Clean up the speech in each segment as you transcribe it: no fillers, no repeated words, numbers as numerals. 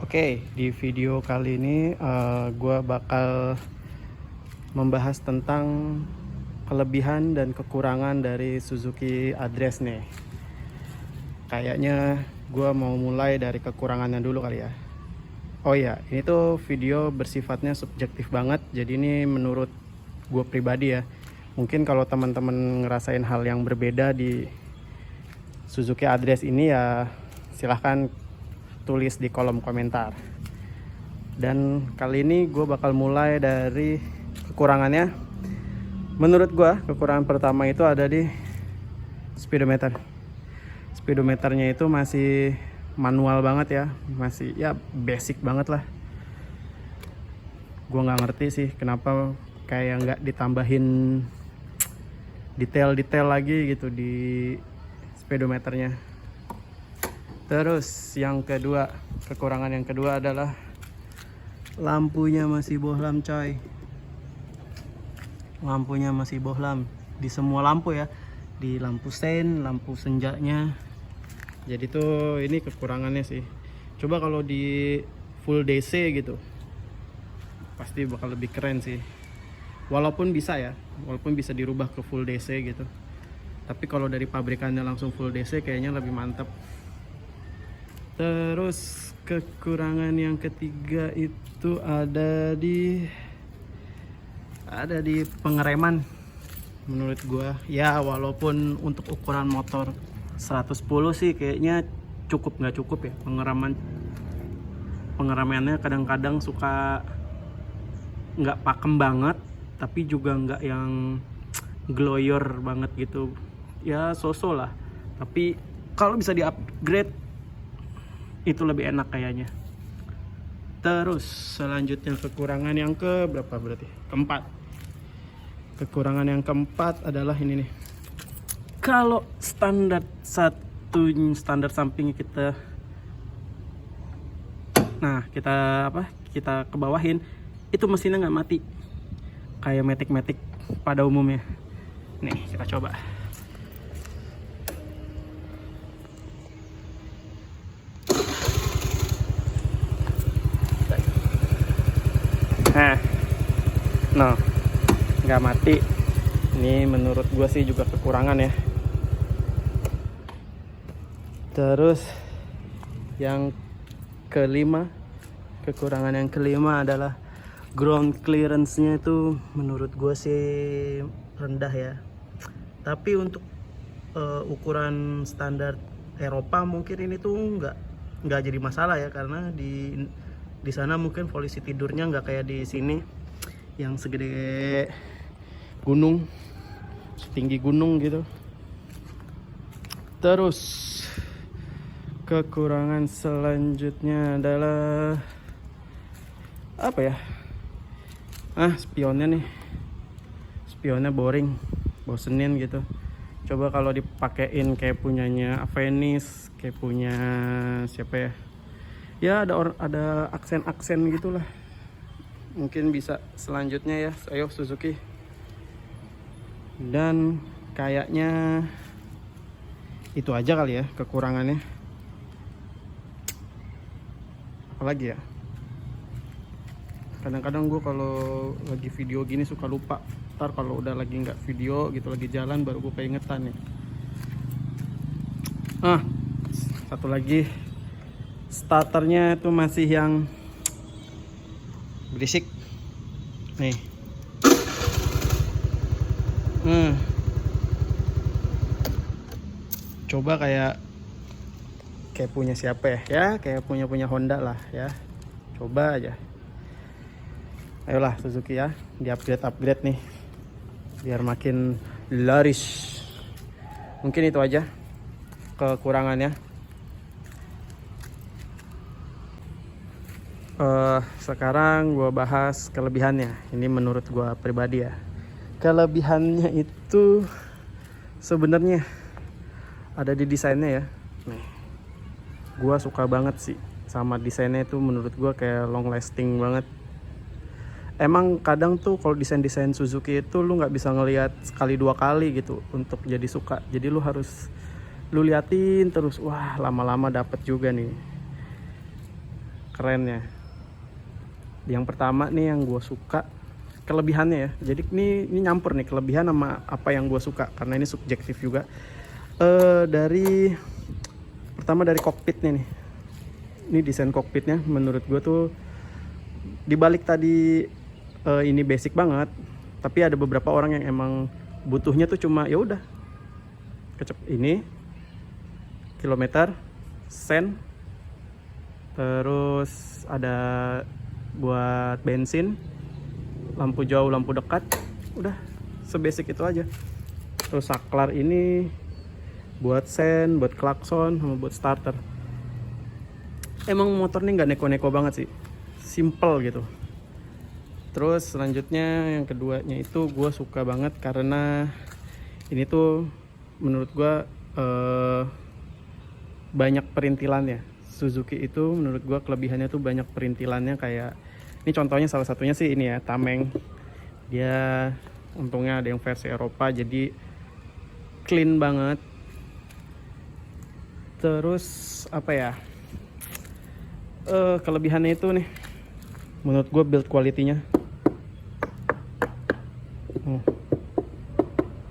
Oke, di video kali ini gue bakal membahas tentang kelebihan dan kekurangan dari Suzuki Address nih. Kayaknya gue mau mulai dari kekurangannya dulu kali ya. Oh iya, ini tuh video bersifatnya subjektif banget, jadi ini menurut gue pribadi ya. Mungkin kalau teman-teman ngerasain hal yang berbeda di Suzuki Address ini ya silahkan tulis di kolom komentar. Dan kali ini gue bakal mulai dari kekurangannya. Menurut gue kekurangan pertama itu ada di speedometer. Speedometernya itu masih manual banget ya, masih ya basic banget lah. Gue nggak ngerti sih kenapa kayak nggak ditambahin detail-detail lagi gitu di speedometernya. Terus yang kedua, kekurangan yang kedua adalah lampunya masih bohlam coy. Lampunya masih bohlam di semua lampu ya, di lampu sein, lampu senjanya. Jadi tuh ini kekurangannya sih. Coba kalau di full DC gitu pasti bakal lebih keren sih. Walaupun bisa ya, walaupun bisa dirubah ke full DC gitu. Tapi kalau dari pabrikannya langsung full DC kayaknya lebih mantap. Terus kekurangan yang ketiga itu ada di pengereman. Menurut gua ya walaupun untuk ukuran motor 110 sih kayaknya nggak cukup ya pengeremannya kadang-kadang suka nggak pakem banget, tapi juga nggak yang gloyor banget gitu ya, so-so lah. Tapi kalau bisa di upgrade itu lebih enak kayaknya. Terus selanjutnya kekurangan yang ke berapa berarti? Keempat. Kekurangan yang keempat adalah ini nih. Kalau standar samping kita kita kebawahin, itu mesinnya nggak mati kayak Matic pada umumnya. Nih kita coba. Nah, nggak mati. Ini menurut gue sih juga kekurangan ya. Terus yang kelima, kekurangan yang kelima adalah ground clearance-nya itu menurut gue sih rendah ya. Tapi untuk ukuran standar Eropa mungkin ini tuh nggak jadi masalah ya, karena di sana mungkin polisi tidurnya nggak kayak di sini yang segede gunung, setinggi gunung gitu. Terus kekurangan selanjutnya adalah apa ya? Spionnya nih. Spionnya boring, bosenin gitu. Coba kalau dipakein kayak punyanya Avenis, kayak punya siapa ya? Ya ada aksen-aksen gitulah. Mungkin bisa selanjutnya ya, ayo Suzuki. Dan kayaknya itu aja kali ya kekurangannya. Apalagi ya? Kadang-kadang gue kalau lagi video gini suka lupa. Ntar kalau udah lagi nggak video gitu, lagi jalan baru gue keingetan nih. Satu lagi, starternya itu masih yang berisik nih. Coba kayak punya siapa ya, kayak punya Honda lah ya. Coba aja, ayolah Suzuki ya, di upgrade nih biar makin laris. Mungkin itu aja kekurangannya. Sekarang gue bahas kelebihannya. Ini menurut gue pribadi ya. Kelebihannya itu sebenarnya ada di desainnya ya. Nih, gue suka banget sih sama desainnya itu. Menurut gue kayak long lasting banget. Emang kadang tuh kalau desain Suzuki itu lu nggak bisa ngelihat sekali dua kali gitu untuk jadi suka. Jadi lu harus liatin terus. Wah, lama-lama dapet juga nih. kerennya. Yang pertama nih yang gue suka kelebihannya ya. Jadi ini nyampur nih kelebihan sama apa yang gue suka karena ini subjektif juga. Pertama dari kokpitnya nih. Ini desain kokpitnya menurut gue tuh dibalik tadi ini basic banget, tapi ada beberapa orang yang emang butuhnya tuh cuma ya udah ini kilometer, sen, terus ada buat bensin, lampu jauh, lampu dekat, udah sebasic itu aja. Terus saklar ini buat sen, buat klakson, sama buat starter. Emang motor ini nggak neko-neko banget sih, simple gitu. Terus selanjutnya yang keduanya itu gue suka banget karena ini tuh menurut gue banyak perintilannya. Suzuki itu menurut gue kelebihannya tuh banyak perintilannya, kayak ini contohnya salah satunya sih ini ya, tameng. Dia untungnya ada yang versi Eropa jadi clean banget. Terus apa ya, kelebihannya itu nih menurut gue build quality-nya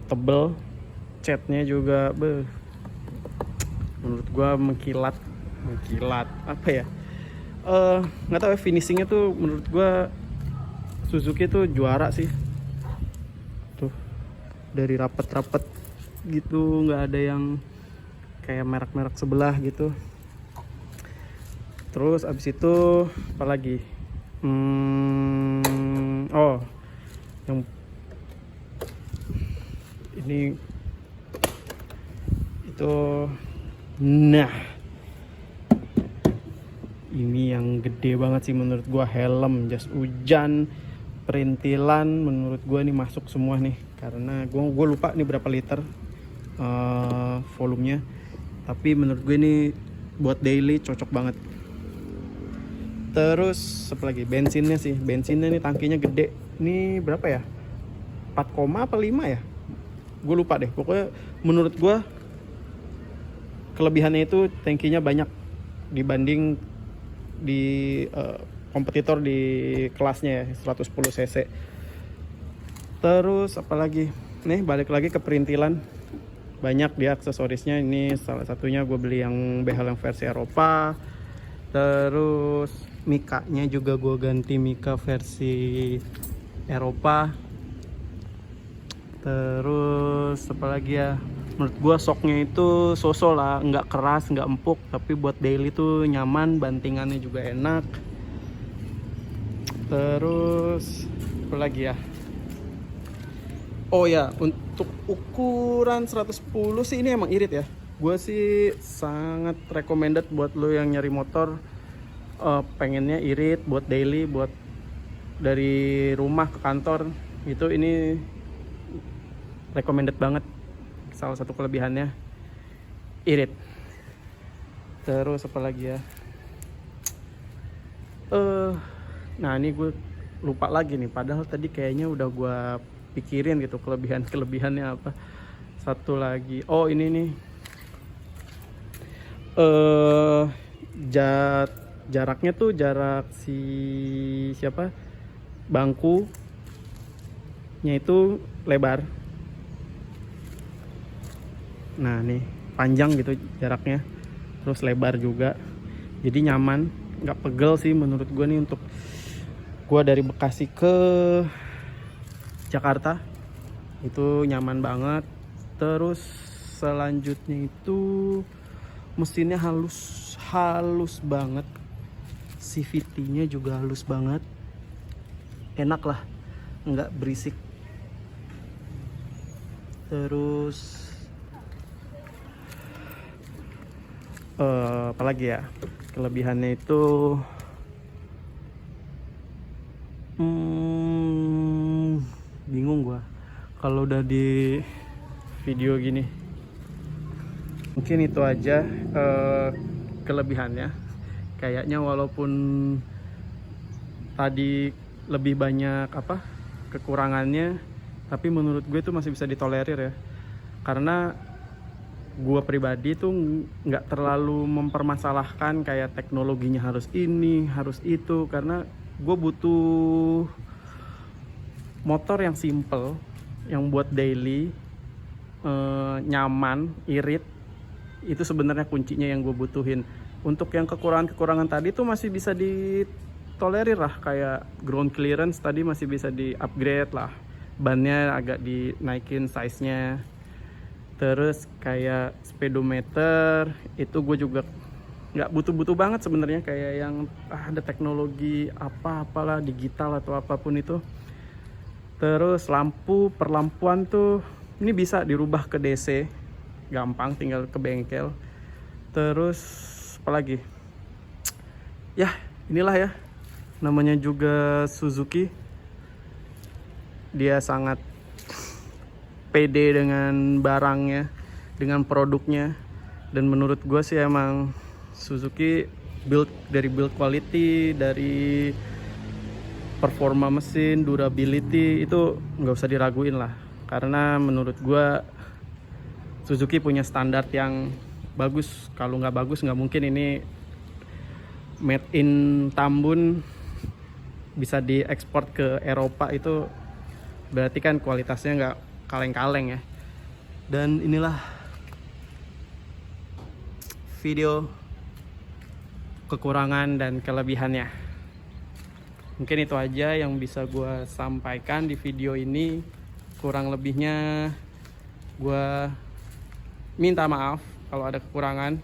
tebel, catnya juga menurut gue mengkilat apa ya, nggak tahu ya, finishingnya tuh menurut gue Suzuki tuh juara sih tuh, dari rapet gitu, nggak ada yang kayak merek-merek sebelah gitu. Terus abis itu apalagi, yang ini itu, nah ini yang gede banget sih menurut gua, helm jas hujan perintilan menurut gua nih masuk semua nih, karena gua lupa nih berapa liter volumenya, tapi menurut gue ini buat daily cocok banget. Terus apa lagi, bensinnya nih tangkinya gede, ini berapa ya, 4, apa 5 ya, gue lupa deh. Pokoknya menurut gue kelebihannya itu tangkinya banyak dibanding di kompetitor di kelasnya ya, 110 cc. Terus apalagi nih, balik lagi ke perintilan, banyak dia aksesorisnya. Ini salah satunya gue beli yang behel yang versi Eropa. Terus mikanya juga gue ganti mika versi Eropa. Terus apalagi ya, menurut gue shocknya itu so-so lah, nggak keras, nggak empuk, tapi buat daily tuh nyaman, bantingannya juga enak. Terus apa lagi ya, oh ya, untuk ukuran 110 sih ini emang irit ya. Gue sih sangat recommended buat lo yang nyari motor, pengennya irit buat daily, buat dari rumah ke kantor itu, ini recommended banget. Salah satu kelebihannya irit. Terus apa lagi ya, nah ini gue lupa lagi nih, padahal tadi kayaknya udah gue pikirin gitu kelebihannya apa. Satu lagi, oh ini nih, jaraknya tuh jarak bangkunya itu lebar. Nah nih panjang gitu jaraknya, terus lebar juga, jadi nyaman, nggak pegel sih menurut gue nih. Untuk gue dari Bekasi ke Jakarta itu nyaman banget. Terus selanjutnya itu mesinnya halus banget, CVT-nya juga halus banget, enak lah, nggak berisik. Terus apalagi ya kelebihannya itu, bingung gua kalau udah di video gini. Mungkin itu aja kelebihannya. Kayaknya walaupun tadi lebih banyak kekurangannya, tapi menurut gue itu masih bisa ditolerir ya, karena gue pribadi tuh nggak terlalu mempermasalahkan kayak teknologinya harus ini harus itu, karena gue butuh motor yang simple, yang buat daily, nyaman, irit. Itu sebenarnya kuncinya yang gue butuhin. Untuk yang kekurangan tadi tuh masih bisa ditolerir lah, kayak ground clearance tadi masih bisa di upgrade lah, bannya agak dinaikin size-nya. Terus kayak speedometer itu gue juga nggak butuh banget sebenarnya, kayak yang ada teknologi apalah digital atau apapun itu. Terus perlampuan tuh ini bisa dirubah ke DC, gampang, tinggal ke bengkel. Terus apalagi ya, inilah ya, namanya juga Suzuki, dia sangat pede dengan barangnya, dengan produknya. Dan menurut gue sih emang Suzuki dari build quality, dari performa mesin, durability, itu nggak usah diraguin lah. Karena menurut gue Suzuki punya standar yang bagus. Kalau nggak bagus nggak mungkin ini made in Tambun bisa diekspor ke Eropa. Itu berarti kan kualitasnya nggak kaleng-kaleng ya. Dan inilah video kekurangan dan kelebihannya. Mungkin itu aja yang bisa gue sampaikan di video ini. Kurang lebihnya gue minta maaf kalau ada kekurangan.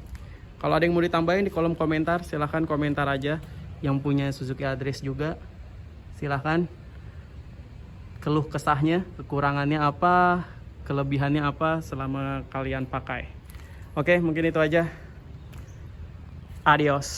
Kalau ada yang mau ditambahin di kolom komentar, silahkan komentar aja. Yang punya Suzuki Address juga silahkan, keluh kesahnya, kekurangannya apa, kelebihannya apa selama kalian pakai. Oke, mungkin itu aja. Adios.